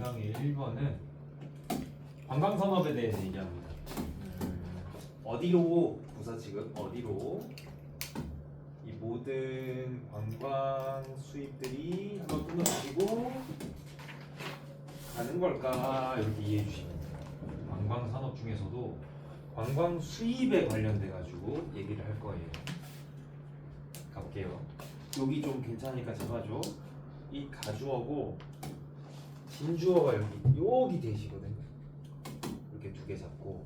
문장의 1번은 관광산업에 대해서 얘기합니다. 어디로 부사지금 어디로 이 모든 관광 수입들이 한번 끊어지고 가는 걸까 이렇게 이해해 주시면 돼요. 관광 산업 중에서도 관광 수입에 관련돼 가지고 얘기를 할 거예요. 갈게요. 여기 좀 괜찮으니까 잡아줘. 이 가주어고 진주어가 여기 대시거든요. 이렇게 두 개 잡고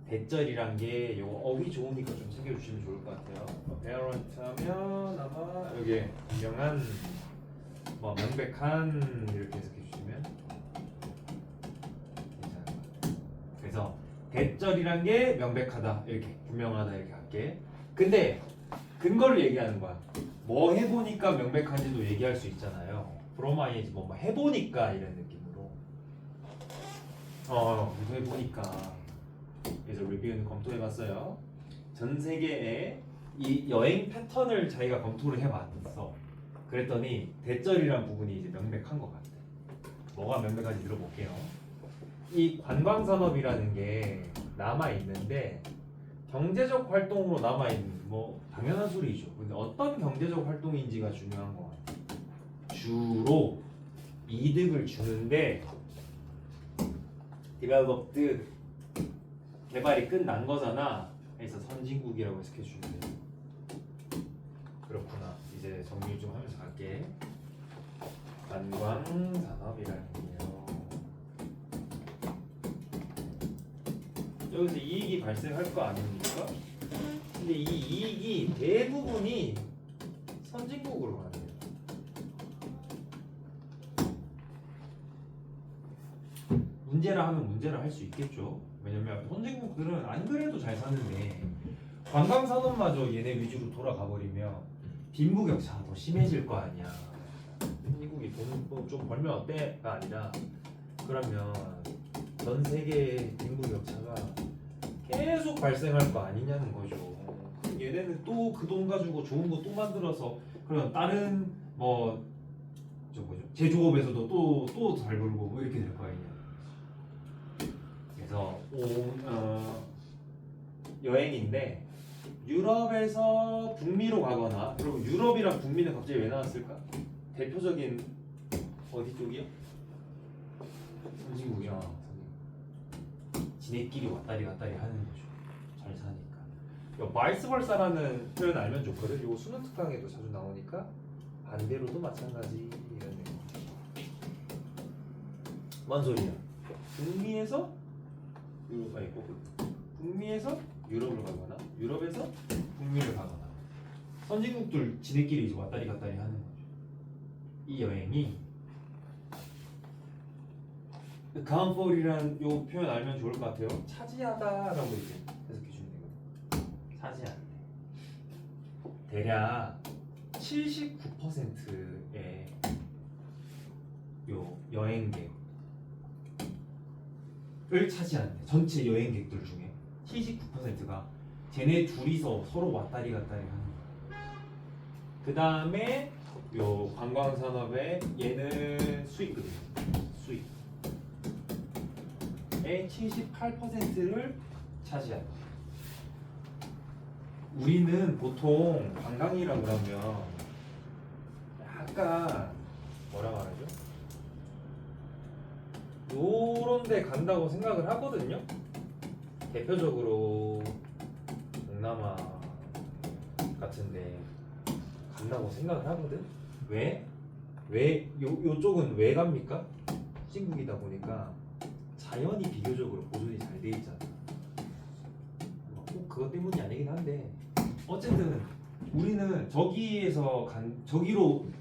대절이란 게 요거 어휘 좋으니까 좀 챙겨주시면 좋을 것 같아요. parent 하면 아마 여기 분명한 뭐 명백한 이렇게 해석해 주시면 괜찮을 것 같아요. 그래서 대절이란 게 명백하다 이렇게 분명하다 이렇게 할게. 근데 근거를 얘기하는 거야. 뭐 해보니까 명백한지도 얘기할 수 있잖아요. from ing 뭐 해보니까 이런 느낌으로 해보니까 그래서 리뷰는 검토해봤어요. 전 세계의 이 여행 패턴을 자기가 검토를 해봤어. 그랬더니 대절이란 부분이 이제 명백한 것 같아. 뭐가 명백한지 들어볼게요. 이 관광산업이라는 게 남아있는데 경제적 활동으로 남아있는 뭐 당연한 소리죠. 근데 어떤 경제적 활동인지가 중요한 것 같아요. 주로 이득을 주는데 developed 개발이 끝난 거잖아. 그래서 선진국이라고 해석해 주면 돼요. 그렇구나. 이제 정리 좀 하면서 갈게. 관광산업이라는 게요. 여기서 이익이 발생할 거 아닙니까? 근데 이 이익이 대부분이 선진국으로 가는 거예요. 문제라 하면 문제라 할 수 있겠죠. 왜냐면 선진국들은 안 그래도 잘 사는데 관광산업마저 얘네 위주로 돌아가 버리면 빈부격차가 더 심해질 거 아니야. 선진국이 돈 좀 벌면 어때가 아니라 그러면 전 세계의 빈부격차가 계속 발생할 거 아니냐는 거죠. 얘네는 또 그 돈 가지고 좋은 거 또 만들어서 그럼 다른 뭐 제조업에서도 또 잘 벌고 뭐 이렇게 될 거 아니냐. 그래서 여행인데 유럽에서 북미로 가거나 그리고 유럽이랑 북미는 갑자기 왜 나왔을까? 대표적인 어디 쪽이요? 선진국이야. 지네끼리 왔다리 갔다리 하는 거죠. 잘 사니까. 바이스 벌사라는 표현 알면 좋거든. 이거 수능 특강에도 자주 나오니까 반대로도 마찬가지 이런 느낌. 뭔 소리야? 북미에서 유럽 있고 북미에서 유럽을 가거나 유럽에서 북미를 가거나 선진국들 지네끼리 이제 왔다리 갔다리 하는 거죠. 이 여행이 가운폴이라는 요 표현 알면 좋을 것 같아요. 차지하다라고 이제 해석해 주면 되거든요. 차지하는데 대략 79%의 요 여행객을 차지하는데 전체 여행객들 중에 79%가 쟤네 둘이서 서로 왔다리 갔다리 하는 거예요. 그 다음에 요 관광산업에 얘는 수익거든요. 수익. 의 78%를 차지한다. 우리는 보통 관광이라 그러면 약간 뭐라 말하죠? 요런 데 간다고 생각을 하거든요. 대표적으로 동남아 같은데 간다고 생각을 하거든. 왜? 요쪽은 왜 갑니까? 신국이다 보니까 자연이 비교적으로 보존이 잘 돼 있잖아. 꼭 그것 때문이 아니긴 한데 어쨌든 우리는 저기로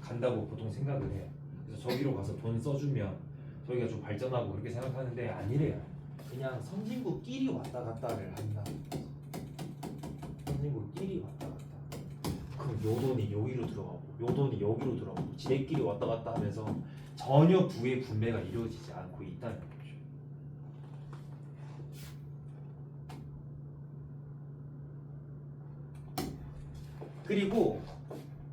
간다고 보통 생각을 해요. 그래서 저기로 가서 돈 써주면 저기가 좀 발전하고 그렇게 생각하는데 아니래요. 그냥 선진국끼리 왔다 갔다를 한다. 선진국끼리 왔다 갔다. 그럼 요 돈이 여기로 들어가고 요 돈이 여기로 들어가고 지네끼리 왔다 갔다 하면서 전혀 부의 분배가 이루어지지 않고 있다는 거죠. 그리고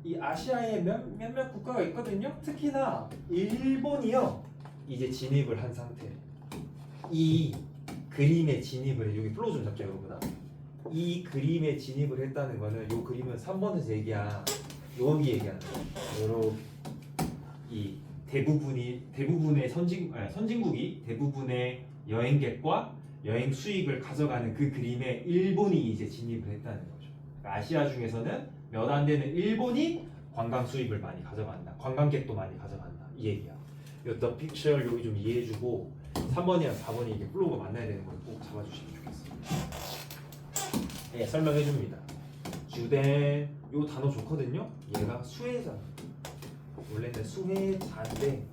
이 아시아에 몇몇 국가가 있거든요. 특히나 일본이요. 이제 진입을 한 상태. 이 그림에 진입을 해. 여기 플로우 좀 잡죠 여러분아. 이 그림에 진입을 했다는 거는 요 그림은 3번에서 얘기한 여기 얘기하는 거야. 요렇게 이 대부분의 선진국이 대부분의 여행객과 여행 수익을 가져가는 그 그림에 일본이 이제 진입을 했다는 거죠. 그러니까 아시아 중에서는 몇 안 되는 일본이 관광 수익을 많이 가져간다. 관광객도 많이 가져간다. 이 얘기야. 요 The picture 여기 좀 이해해주고 3번이랑 4번이 이게 플로우가 만나야 되는 걸 꼭 잡아주시면 좋겠습니다. 네, 설명해줍니다. 주된 요 단어 좋거든요. 얘가 수혜자. 원래는 수혜자인데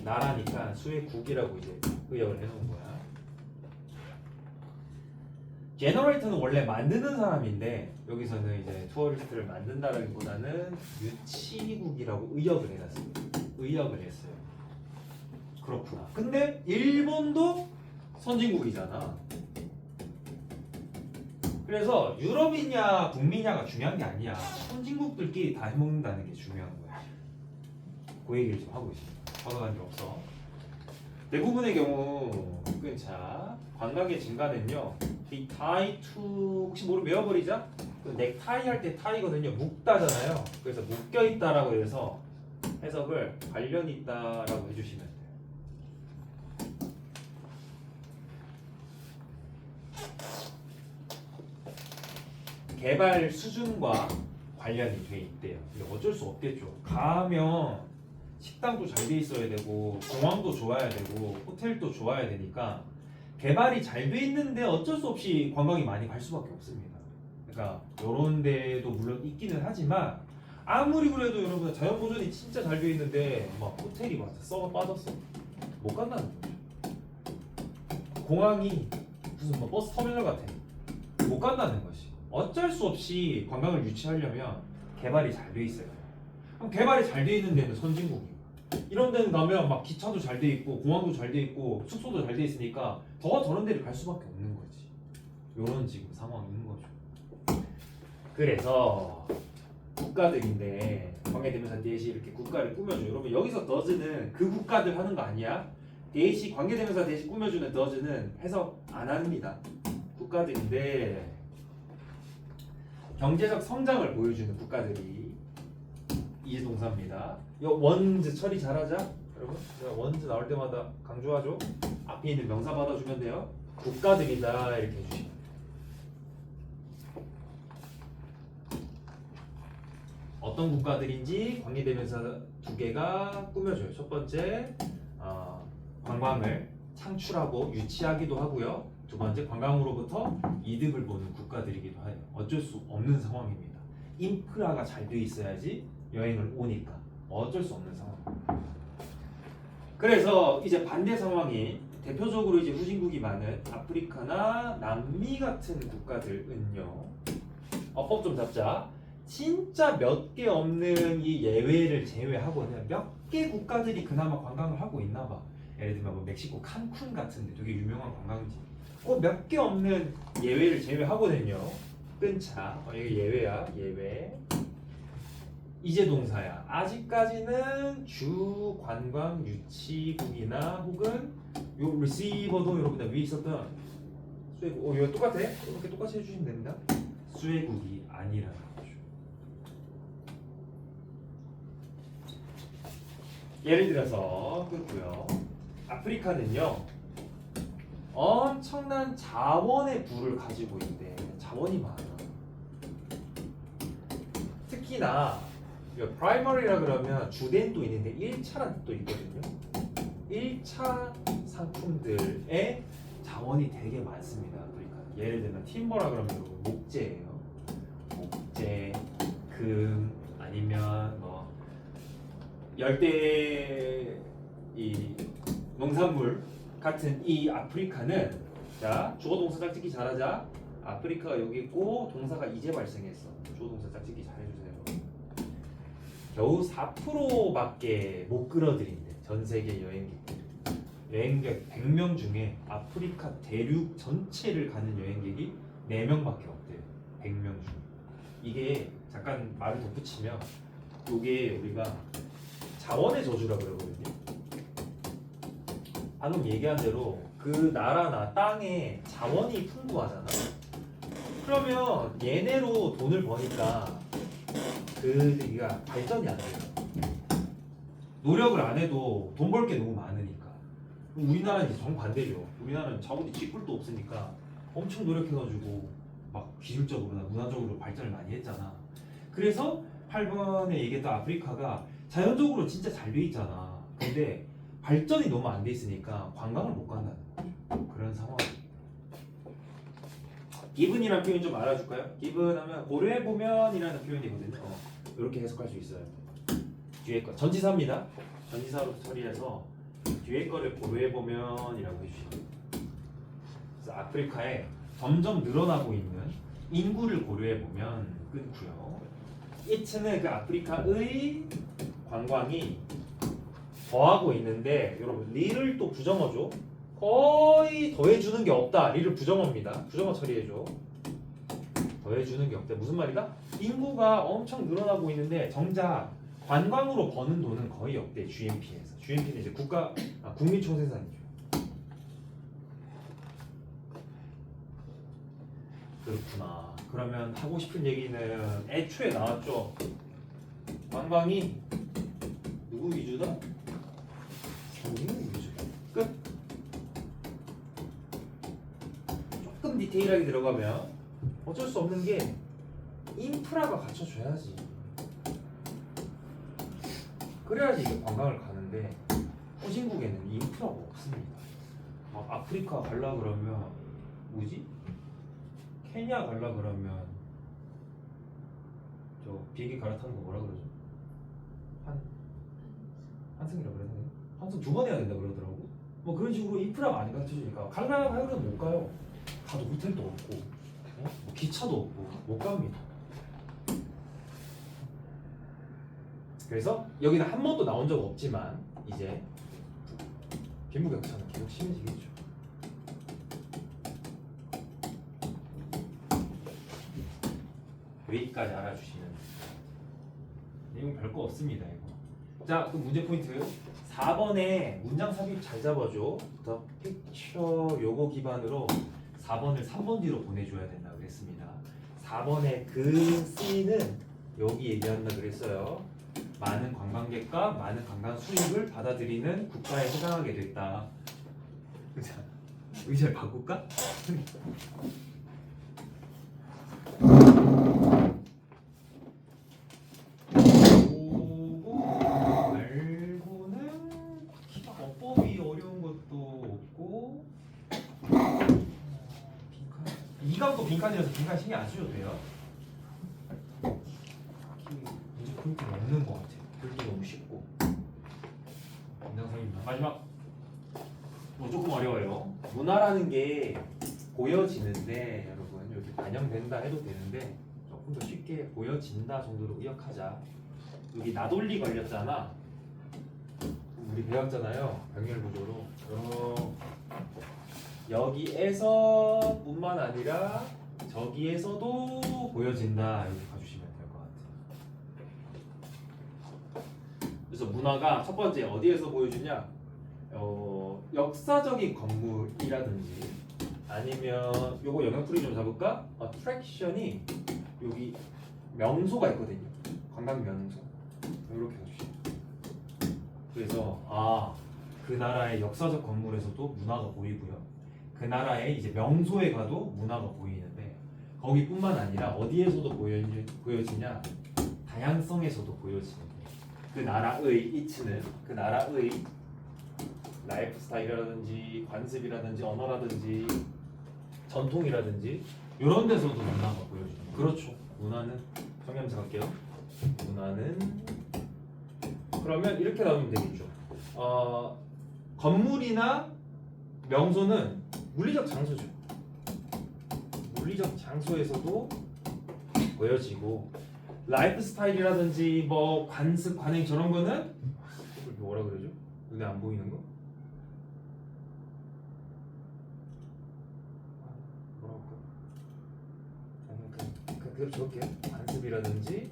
나라니까 수혜국이라고 이제 의역을 해놓은 거야. 제너레이터는 원래 만드는 사람인데 여기서는 이제 투어리스트를 만든다라기보다는 유치국이라고 의역을 해놨습니다. 의역을 했어요. 그렇구나. 근데 일본도 선진국이잖아. 그래서 유럽이냐 북미냐가 중요한 게 아니야. 선진국들끼리 다 해먹는다는 게 중요한 거야. 그 얘기를 좀 하고 있습니다. 벗어난 게 없어. 대부분의 경우 끈차 관광의 증가는요. 이 타이 투 혹시 모르면 외워버리자. 넥타이 할 때 타이거든요. 묶다잖아요. 그래서 묶여 있다라고 해서 해석을 관련 있다라고 해주시면 돼요. 개발 수준과 관련이 돼 있대요. 근데 어쩔 수 없겠죠. 가면 식당도 잘 돼 있어야 되고 공항도 좋아야 되고 호텔도 좋아야 되니까 개발이 잘 돼 있는데 어쩔 수 없이 관광이 많이 갈 수밖에 없습니다. 그러니까 이런 데도 물론 있기는 하지만 아무리 그래도 여러분 자연 보존이 진짜 잘 돼 있는데 막 호텔이 막 썩어 빠졌어. 못 간다는 거죠. 공항이 무슨 뭐 버스 터미널 같아. 못 간다는 것이. 어쩔 수 없이 관광을 유치하려면 개발이 잘 돼 있어요. 그럼 개발이 잘 돼 있는 데는 선진국이고 이런 데는 가면 막 기차도 잘 돼 있고 공항도 잘 돼 있고 숙소도 잘 돼 있으니까 더 저런 데를 갈 수밖에 없는 거지. 요런 지금 상황인 거죠. 그래서 국가들인데 관계대명사 대시 이렇게 국가를 꾸며줘. 여러분 여기서 더즈는 그 국가들 하는 거 아니야? 대시 관계대명사 대시 꾸며주는 더즈는 해석 안 합니다. 국가들인데 경제적 성장을 보여주는 국가들이 이제 동사입니다. 이 원즈 처리 잘하자. 여러분 제가 원즈 나올 때마다 강조하죠. 앞에 있는 명사 받아주면 돼요. 국가들이다 이렇게 해주시면 돼요. 어떤 국가들인지 관계대명사 두 개가 꾸며줘요. 첫 번째 관광을 창출하고 유치하기도 하고요. 두 번째 관광으로부터 이득을 보는 국가들이기도 해요. 어쩔 수 없는 상황입니다. 인프라가 잘 돼 있어야지 여행을 오니까 어쩔 수 없는 상황. 그래서 이제 반대 상황이 대표적으로 이제 후진국이 많은 아프리카나 남미 같은 국가들은요. 어법 좀 잡자. 진짜 몇 개 없는 이 예외를 제외하고는 몇 개 국가들이 그나마 관광을 하고 있나 봐. 예를 들면 뭐 멕시코 칸쿤 같은데 되게 유명한 관광지. 몇 개 없는 예외를 제외하거든요. 끈차. 이게 예외야. 예외. 이제 동사야. 아직까지는 주 관광 유치국이나 혹은 요 리시버도 여러분들 위에 있었던 수혜국. 이거 똑같아. 이렇게 똑같이 해주시면 됩니다. 수혜국이 아니라는 거죠. 예를 들어서 끊고요. 아프리카는요. 엄청난 자원의 부를 가지고 있대. 자원이 많아. 특히나 프라이머리라 그러면 주된도 있는데 1차란 뜻도 있거든요. 1차 상품들의 자원이 되게 많습니다. 아프리카. 예를 들면 팀버라 그러면 목재예요. 목재, 금 아니면 뭐 열대 이 농산물 같은 이 아프리카는 자 주어 동사 짝짓기 잘하자. 아프리카가 여기 있고 동사가 이제 발생했어. 주어 동사 짝짓기 잘해주세요. 겨우 4%밖에 못 끌어들인대. 전 세계 여행객들. 여행객 100명 중에 아프리카 대륙 전체를 가는 여행객이 4명밖에 없대요. 100명 중에. 이게 잠깐 말을 덧붙이면 이게 우리가 자원의 저주라 그러거든요. 방금 얘기한 대로 그 나라나 땅에 자원이 풍부하잖아. 그러면 얘네로 돈을 버니까 그가 발전이 안 돼요. 노력을 안 해도 돈 벌 게 너무 많으니까. 우리나라는 이제 정반대죠. 우리나라는 자원이 쥐뿔도 없으니까 엄청 노력해가지고 막 기술적으로나 문화적으로 발전을 많이 했잖아. 그래서 8번에 얘기했던 아프리카가 자연적으로 진짜 잘 돼 있잖아. 근데 발전이 너무 안 돼 있으니까 관광을 못 간다는 거죠. 그런 상황이. 기분이라는 표현 좀 알아줄까요? 기분 하면 고려해보면이라는 표현이거든요. 이렇게 해석할 수 있어요. 뒤에 거 전치사입니다. 전치사로 처리해서 뒤에 거를 고려해보면이라고 해주시면 돼요. 그래서 아프리카에 점점 늘어나고 있는 인구를 고려해보면 끊고요. it는 그 아프리카의 관광이 더하고 있는데 여러분 리를 또 부정어죠. 거의 더해주는 게 없다. 리를 부정어입니다. 부정어 처리해줘. 더해주는 게 없다. 무슨 말이다? 인구가 엄청 늘어나고 있는데 정작 관광으로 버는 돈은 거의 없대. GNP에서. GNP는 이제 국민총생산이죠. 그렇구나. 그러면 하고 싶은 얘기는 애초에 나왔죠. 관광이 누구 위주다? 상징 위주. 끝. 조금 디테일하게 들어가면 어쩔 수 없는 게 인프라가 갖춰줘야지. 그래야지 이게 관광을 가는데 후진국에는 인프라가 없습니다. 막 아프리카 갈라 그러면 뭐지? 케냐 갈라 그러면 저 비행기 갈아타는 거 뭐라 그러죠? 환승이라 그래야 되나? 환승 2번 해야 된다 그러더라고. 뭐 그런 식으로 인프라가 안 갖춰지니까 갈라 하면 못 가요. 가도 호텔도 없고 뭐 기차도 없고 못 갑니다. 그래서 여기는 한 번도 나온 적 없지만 이제 빈부격차는 계속 심해지겠죠. 여기까지 알아주시면 내용 별거 없습니다. 이거. 자, 그럼 문제 포인트 4번에 문장 삽입 잘 잡아줘. 더 픽처 요거 기반으로 4번을 3번 뒤로 보내줘야 된다고 그랬습니다. 4번의 그 C는 여기 얘기한다 그랬어요. 많은 관광객과 많은 관광 수입을 받아들이는 국가에 해당하게 됐다. 자, 의자를 바꿀까? 요거 말고는 어법이 어려운 것도 없고 이감도 빈칸이라서 빈칸 신경 안 쓰셔도 돼요. 문제 포인트는 없는 것 같아요. 글도 너무 쉽고. 인상성입니다. 마지막. 뭐 조금 어려워요. 문화라는 게 보여지는데 여러분 여기 반영된다 해도 되는데 조금 더 쉽게 보여진다 정도로 의역하자. 여기 나돌리 걸렸잖아. 우리 배웠잖아요. 병렬 구조로. 여기에서 뿐만 아니라 저기에서도 보여진다. 이렇게 봐주시면 될 것 같아요. 그래서 문화가 첫 번째 어디에서 보여주냐? 역사적인 건물이라든지 아니면 요거 영역풀이 좀 잡을까? 어트랙션이 여기 명소가 있거든요. 관광 명소. 이렇게 해주시면. 그래서 그 나라의 역사적 건물에서도 문화가 보이고요. 그 나라의 이제 명소에 가도 문화가 보이는데 거기뿐만 아니라 어디에서도 보여지냐? 다양성에서도 보여지는 그 나라의 이치는 그 나라의 라이프 스타일이라든지 관습이라든지 언어라든지 전통이라든지 이런 데서도 문화가 보여집니다. 그렇죠. 문화는 정리하면서 갈게요. 문화는 그러면 이렇게 나오면 되겠죠. 건물이나 명소는 물리적 장소죠. 물리적 장소에서도 보여지고 라이프 스타일이라든지 뭐 관습, 관행 저런 거는 뭐라 그러죠? 눈에 안 보이는 거? 뭐라고 할까? 그대로 적을게요. 관습이라든지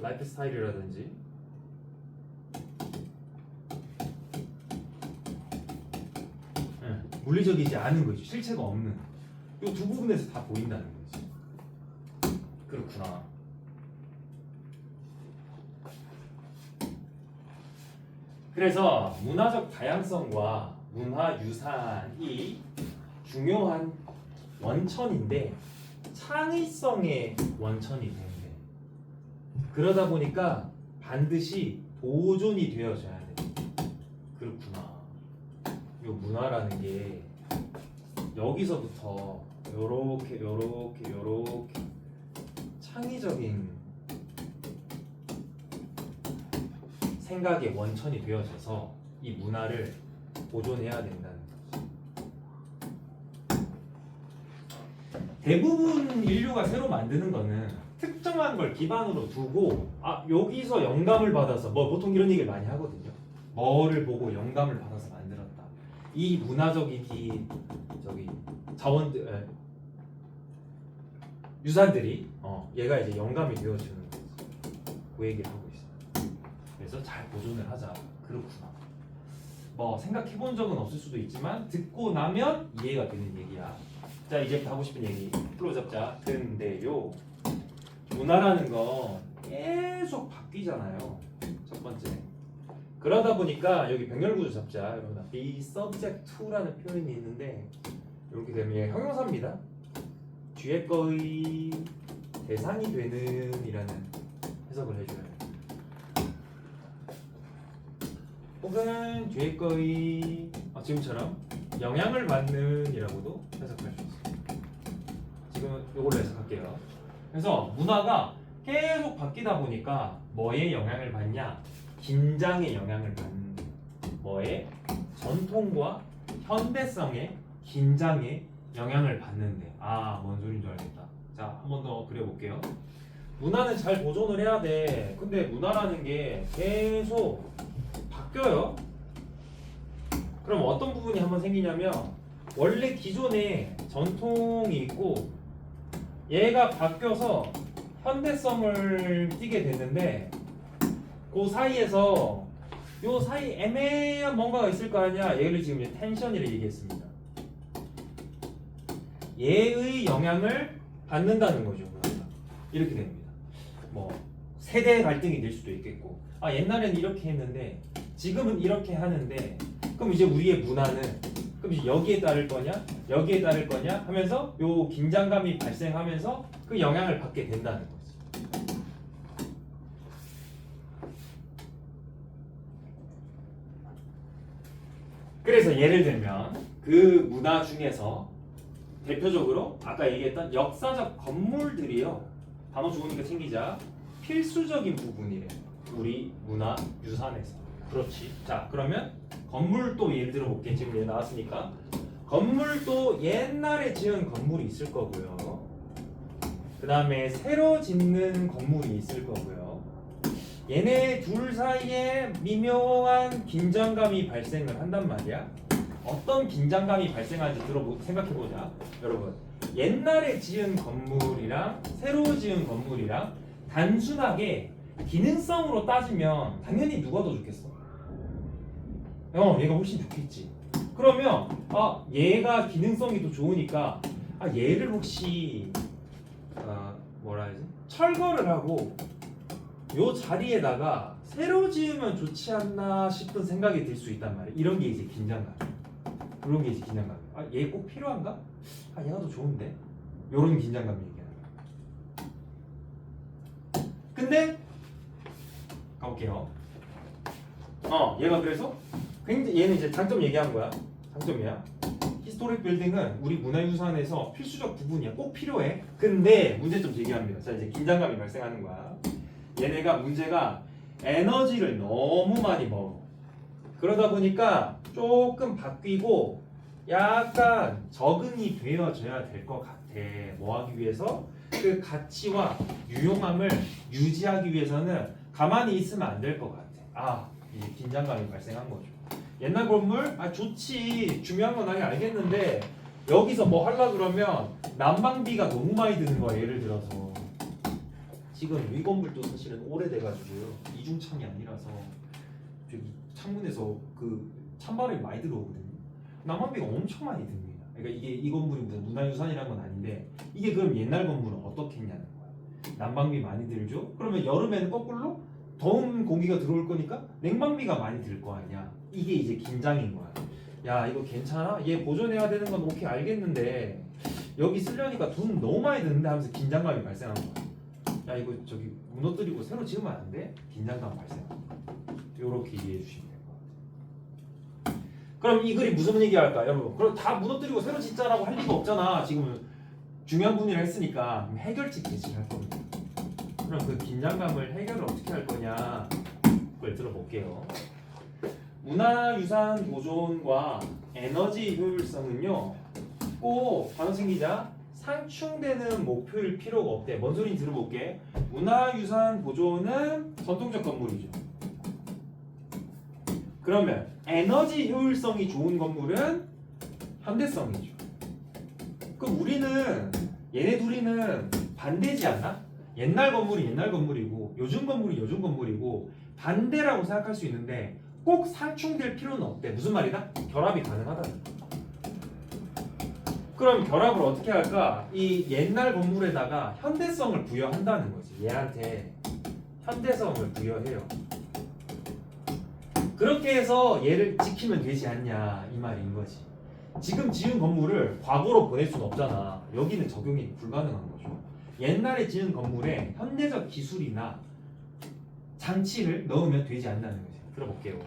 라이프 스타일이라든지 물리적이지 않은 거죠. 실체가 없는. 이 두 부분에서 다 보인다는 거지. 그렇구나. 그래서 문화적 다양성과 문화 유산이 중요한 원천인데 창의성의 원천이 되는데 그러다 보니까 반드시 보존이 되어져야 돼. 그렇구나. 이 문화라는 게 여기서부터 요렇게 창의적인 생각의 원천이 되어져서 이 문화를 보존해야 된다는 거죠. 대부분 인류가 새로 만드는 거는 특정한 걸 기반으로 두고 여기서 영감을 받아서 보통 이런 얘기를 많이 하거든요. 뭐를 보고 영감을 받아서 만들었다. 이 문화적인 자원들 유산들이 얘가 이제 영감이 되어주는 거지. 그 얘기를 하고 있어요. 그래서 잘 보존을 하자. 그렇구나. 생각해본 적은 없을 수도 있지만 듣고 나면 이해가 되는 얘기야. 자, 이제부터 하고 싶은 얘기 풀로 잡자. 근데요, 문화라는 건 계속 바뀌잖아요. 첫 번째. 그러다 보니까 여기 병렬구조 잡자. 여러분, be subject to라는 표현이 있는데 이렇게 되면 얘 형용사입니다. 뒤에 거의 대상이 되는 이라는 해석을 해줘요. 혹은 뒤에 거의 지금처럼 영향을 받는 이라고도 해석할 수 있어요. 지금 이걸로 해석할게요. 그래서 문화가 계속 바뀌다 보니까 뭐에 영향을 받냐? 긴장에 영향을 받는 뭐에? 전통과 현대성의 긴장에 영향을 받는데 뭔 소리인 줄 알겠다. 자, 한 번 더 그려볼게요. 문화는 잘 보존을 해야 돼. 근데 문화라는 게 계속 바뀌어요. 그럼 어떤 부분이 한번 생기냐면 원래 기존에 전통이 있고 얘가 바뀌어서 현대성을 띠게 됐는데 그 사이에서 요 사이 애매한 뭔가가 있을 거 아니야. 얘를 지금 이제 텐션이라 얘기했습니다. 얘의 영향을 받는다는 거죠. 이렇게 됩니다. 세대 갈등이 될 수도 있겠고 옛날에는 이렇게 했는데 지금은 이렇게 하는데 그럼 이제 우리의 문화는 그럼 이제 여기에 따를 거냐 여기에 따를 거냐 하면서 요 긴장감이 발생하면서 그 영향을 받게 된다는 거지. 그래서 예를 들면 그 문화 중에서 대표적으로 아까 얘기했던 역사적 건물들이요. 단어 좋으니까 챙기자. 필수적인 부분이래요. 우리 문화 유산에서. 그렇지. 자, 그러면 건물도 예를 들어 볼게. 지금 얘 나왔으니까. 건물도 옛날에 지은 건물이 있을 거고요. 그 다음에 새로 짓는 건물이 있을 거고요. 얘네 둘 사이에 미묘한 긴장감이 발생을 한단 말이야. 어떤 긴장감이 발생하는지 생각해보자. 여러분, 옛날에 지은 건물이랑 새로 지은 건물이랑 단순하게 기능성으로 따지면 당연히 누가 더 좋겠어? 얘가 훨씬 좋겠지. 그러면 얘가 기능성이 더 좋으니까 얘를 혹시 뭐라 해야지? 철거를 하고 요 자리에다가 새로 지으면 좋지 않나 싶은 생각이 들 수 있단 말이야. 이런 게 이제 긴장감. 그런 게 이제 긴장감. 얘 꼭 필요한가? 얘가 더 좋은데? 요런 긴장감 얘기하는 거야. 근데 가볼게요. 얘가 그래서 굉장히 얘는 이제 장점 얘기한 거야. 장점이야. 히스토릭 빌딩은 우리 문화유산에서 필수적 부분이야. 꼭 필요해. 근데 문제점 제기합니다. 자, 이제 긴장감이 발생하는 거야. 얘네가 문제가 에너지를 너무 많이 먹어. 그러다 보니까 조금 바뀌고 약간 적응이 되어져야 될 것 같아. 뭐 하기 위해서? 그 가치와 유용함을 유지하기 위해서는 가만히 있으면 안 될 것 같아. 이제 긴장감이 발생한 거죠. 옛날 건물? 좋지. 중요한 건 알겠는데 여기서 뭐 하려 그러면 난방비가 너무 많이 드는 거야. 예를 들어서 지금 이 건물도 사실은 오래돼가지고요. 이중창이 아니라서 저기 창문에서 그 찬바람이 많이 들어오거든요. 난방비가 엄청 많이 듭니다. 그러니까 이게 이 건물이 무슨 문화유산이란 건 아닌데 이게 그럼 옛날 건물은 어떻게 했냐는 거야. 난방비 많이 들죠? 그러면 여름에는 거꾸로 더운 공기가 들어올 거니까 냉방비가 많이 들 거 아니야. 이게 이제 긴장인 거야. 야 이거 괜찮아? 얘 보존해야 되는 건 오케이 알겠는데 여기 쓰려니까 돈 너무 많이 드는데 하면서 긴장감이 발생한 거야. 야 이거 저기 무너뜨리고 새로 지으면 안 돼? 긴장감 발생한 거야. 요렇게 이해해 주시면 될 것 같아요. 그럼 이 글이 무슨 얘기할까 여러분? 그럼 다 무너뜨리고 새로 짓자라고 할 리가 없잖아. 지금 중요한 분이라 했으니까 해결책 제시를 할 겁니다. 그럼 그 긴장감을 해결을 어떻게 할 거냐 그걸 들어볼게요. 문화유산 보존과 에너지 효율성은요 꼭 단어 생기자 상충되는 목표일 필요가 없대. 뭔 소리인지 들어볼게. 문화유산 보존은 전통적 건물이죠. 그러면 에너지 효율성이 좋은 건물은 현대성이죠. 그럼 우리는 얘네 둘이는 반대지 않나? 옛날 건물이 옛날 건물이고 요즘 건물이 요즘 건물이고 반대라고 생각할 수 있는데 꼭 상충될 필요는 없대. 무슨 말이다? 결합이 가능하다는 거야. 그럼 결합을 어떻게 할까? 이 옛날 건물에다가 현대성을 부여한다는 거지. 얘한테 현대성을 부여해요. 그렇게 해서 얘를 지키면 되지 않냐 이 말인 거지. 지금 지은 건물을 과거로 보낼 수는 없잖아. 여기는 적용이 불가능한 거죠. 옛날에 지은 건물에 현대적 기술이나 장치를 넣으면 되지 않는다는 거지. 들어볼게요.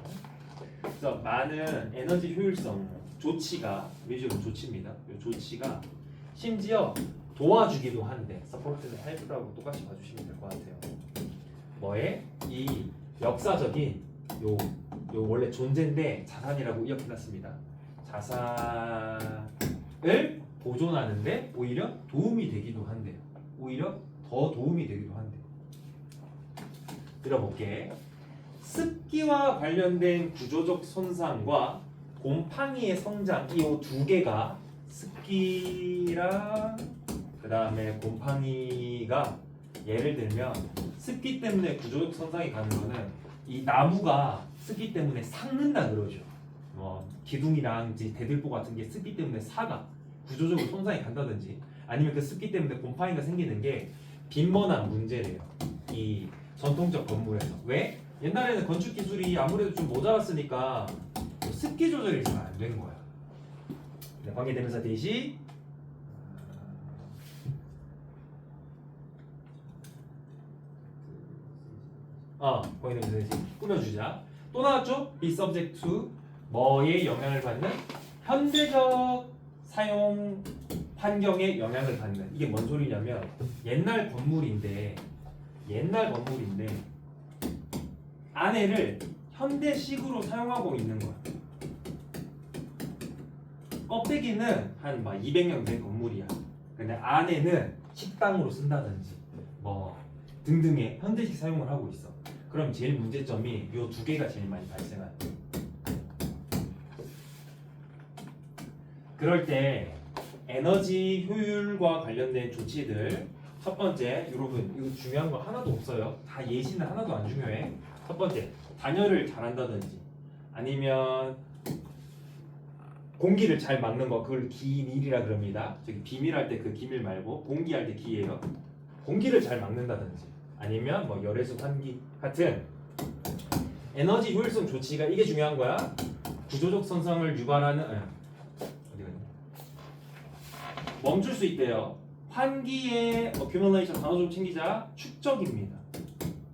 그래서 많은 에너지 효율성 조치가 위주로 조치입니다. 이 조치가 심지어 도와주기도 한데 서포트는 헬프라고 똑같이 봐주시면 될 것 같아요. 뭐에? 이 역사적인 요 원래 존재인데 자산이라고 이어해놨습니다. 자산을 보존하는데 오히려 도움이 되기도 한대요. 오히려 더 도움이 되기도 한대요. 들어볼게. 습기와 관련된 구조적 손상과 곰팡이의 성장 이 두 개가 습기랑 그 다음에 곰팡이가 예를 들면 습기 때문에 구조적 손상이 가는 거는 이 나무가 습기 때문에 삭는다 그러죠. 기둥이랑 대들보 같은 게 습기 때문에 사가 구조적으로 손상이 간다든지 아니면 그 습기 때문에 곰팡이가 생기는 게 빈번한 문제래요. 이 전통적 건물에서. 왜? 옛날에는 건축 기술이 아무래도 좀 모자랐으니까 습기 조절이 잘 안 된 거야. 관계대명사 대시 관계대명사 대시 꾸며주자. 또 나왔죠? be subject to 뭐에 영향을 받는 현대적 사용 환경에 영향을 받는. 이게 뭔 소리냐면 옛날 건물인데 안에를 현대식으로 사용하고 있는 거야. 껍데기는 한 200년 된 건물이야. 근데 안에는 식당으로 쓴다든지 뭐 등등의 현대식 사용을 하고 있어. 그럼 제일 문제점이 요 두 개가 제일 많이 발생한대. 그럴 때 에너지 효율과 관련된 조치들 첫 번째, 여러분 이거 중요한 거 하나도 없어요. 다 예시는 하나도 안 중요해. 첫 번째, 단열을 잘한다든지 아니면 공기를 잘 막는 거, 그걸 기밀이라 그럽니다. 저기 비밀할 때 그 기밀 말고 공기할 때 기예요. 공기를 잘 막는다든지 아니면 뭐 열애수 환기 같은 에너지 효율성 조치가 이게 중요한 거야. 구조적 손상을 유발하는 멈출 수 있대요. 환기의 accumulation 단어 좀 챙기자. 축적입니다.